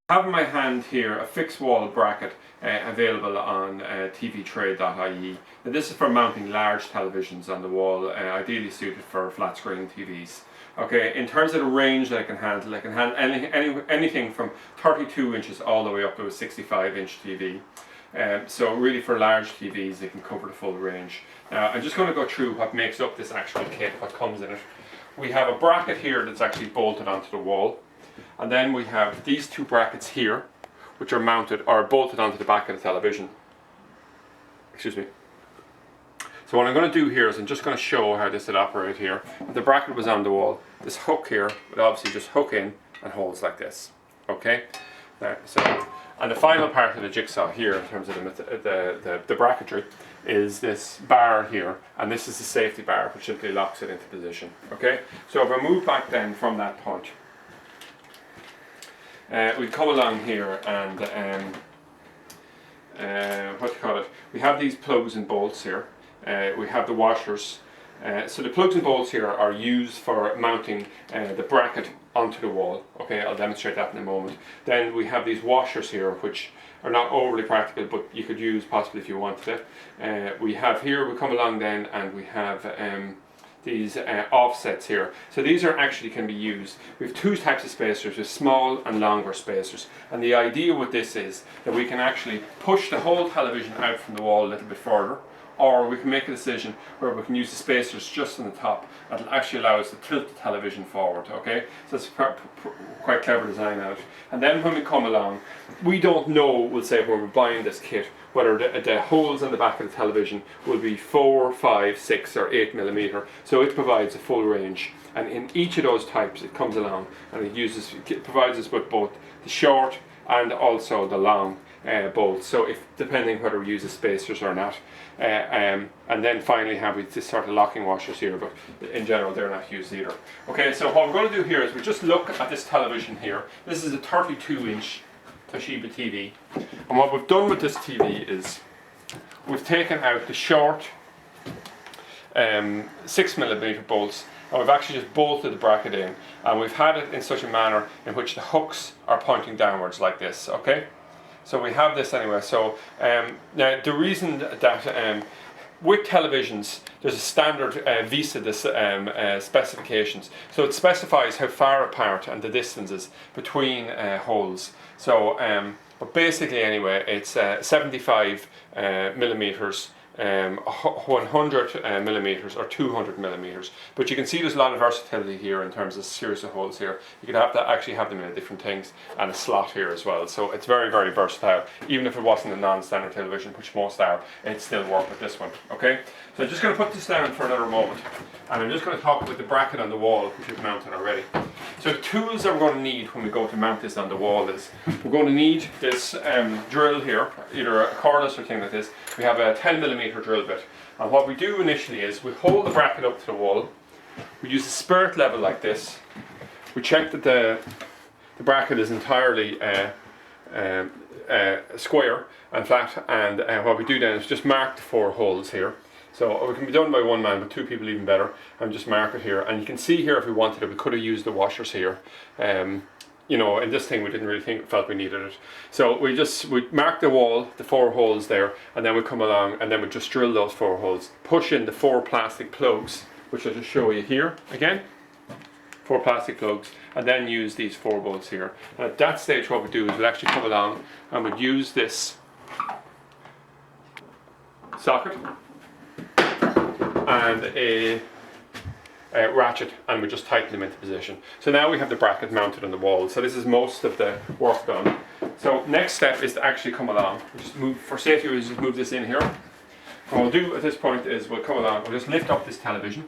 I have in my hand here a fixed wall bracket available on tvtrade.ie. Now this is for mounting large televisions on the wall, ideally suited for flat screen TVs. Okay, in terms of the range that I can handle anything from 32 inches all the way up to a 65-inch TV. So really for large TVs they can cover the full range. Now I'm just going to go through what makes up this actual kit, what comes in it. We have a bracket here that's actually bolted onto the wall. And then we have these two brackets here, which are mounted or bolted onto the back of the television. Excuse me. So what I'm going to do here is I'm just going to show how this would operate here. If the bracket was on the wall, this hook here would obviously just hook in and holds like this. Okay? And the final part of the jigsaw here, in terms of the bracketry, is this bar here, and this is the safety bar, which simply locks it into position. Okay? So if I move back then from that point, we come along here and what do you call it? We have these plugs and bolts here. We have the washers. So the plugs and bolts here are used for mounting the bracket onto the wall. Okay, I'll demonstrate that in a moment. Then we have these washers here, which are not overly practical, but you could use possibly if you wanted it. We come along then, and we have these offsets here. So these are actually can be used. We have two types of spacers, with small and longer spacers. And the idea with this is that we can actually push the whole television out from the wall a little bit further, or we can make a decision where we can use the spacers just on the top. That'll actually allow us to tilt the television forward. Okay, so it's quite clever design on it. And then when we come along, we don't know, we'll say when we're buying this kit, whether the holes on the back of the television will be 4, 5, 6 or 8 millimeter. So it provides a full range, and in each of those types it comes along and it provides us with both the short and also the long bolts. So if depending whether we use the spacers or not, and then finally have we this sort of locking washers here, but in general they're not used either. Okay, so what we're going to do here is we just look at this television here. This is a 32-inch Toshiba TV, and what we've done with this TV is we've taken out the short 6mm bolts, and we've actually just bolted the bracket in, and we've had it in such a manner in which the hooks are pointing downwards like this. Okay, so we have this anyway. So now the reason that with televisions there's a standard VISA specifications, so it specifies how far apart and the distances between holes. So but basically anyway, it's 75 millimeters, 100 millimeters or 200 millimeters. But you can see there's a lot of versatility here in terms of series of holes here. You could actually have them in different things, and a slot here as well. So it's very, very versatile. Even if it wasn't a non-standard television, which most are, it'd still work with this one. Okay, so I'm just going to put this down for another moment, and I'm just going to talk about the bracket on the wall, which we've mounted already. So the tools that we're going to need when we go to mount this on the wall is we're going to need this drill here, either a cordless or thing like this. We have a 10mm drill bit, and what we do initially is we hold the bracket up to the wall. We use a spirit level like this. We check that the bracket is entirely square and flat, and what we do then is just mark the 4 holes here. So it can be done by one man, but 2 people even better, and just mark it here. And you can see here if we wanted it, we could have used the washers here. You know, in this thing we didn't really felt we needed it. So we mark the wall, the 4 holes there, and then we come along and then we just drill those 4 holes. Push in the 4 plastic plugs, which I'll just show you here again. 4 plastic plugs, and then use these 4 bolts here. And at that stage what we do is we'll actually come along and we'd use this socket and a ratchet, and we just tighten them into position. So now we have the bracket mounted on the wall. So this is most of the work done. So next step is to actually come along. We'll just move, for safety reasons, just move this in here. What we'll do at this point is we'll come along, we'll just lift up this television.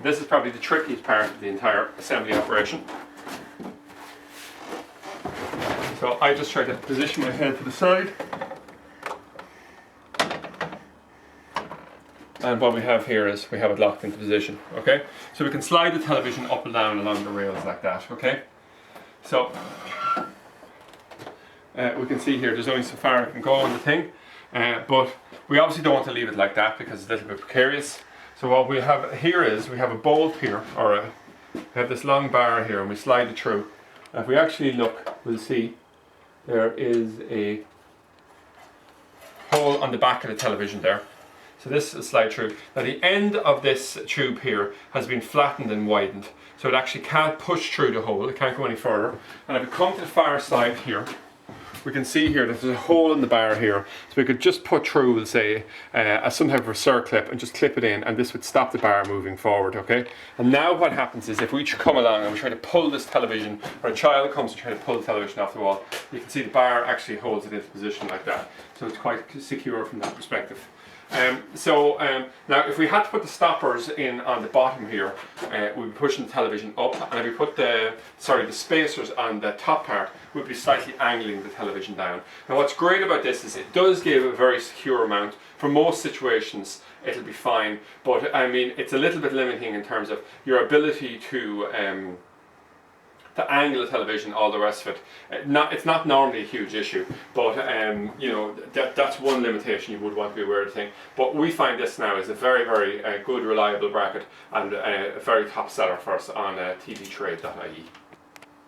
This is probably the trickiest part of the entire assembly operation. So I just try to position my head to the side. And what we have here is we have it locked into position. Okay, so we can slide the television up and down along the rails like that. Okay, so we can see here there's only so far it can go on the thing, but we obviously don't want to leave it like that because it's a little bit precarious. So what we have here is we have a bolt here, or we have this long bar here, and we slide it through. If we actually look, we'll see there is a hole on the back of the television there. So this is slide through. Now the end of this tube here has been flattened and widened, so it actually can't push through the hole, it can't go any further. And if we come to the far side here, we can see here that there's a hole in the bar here, so we could just put through, we'll say, some type of a circlip and just clip it in, and this would stop the bar moving forward, okay? And now what happens is if we come along and we try to pull this television, or a child comes to try to pull the television off the wall, you can see the bar actually holds it into position like that. So it's quite secure from that perspective. Now if we had to put the stoppers in on the bottom here, we'd be pushing the television up, and if we put the spacers on the top part, we'd be slightly angling the television down. Now what's great about this is it does give a very secure mount. For most situations it'll be fine, but I mean it's a little bit limiting in terms of your ability to angle the television, all the rest of it. It's not normally a huge issue, but you know, that's one limitation you would want to be aware of the thing. But we find this now is a very, very good, reliable bracket, and a very top seller for us on tvtrade.ie.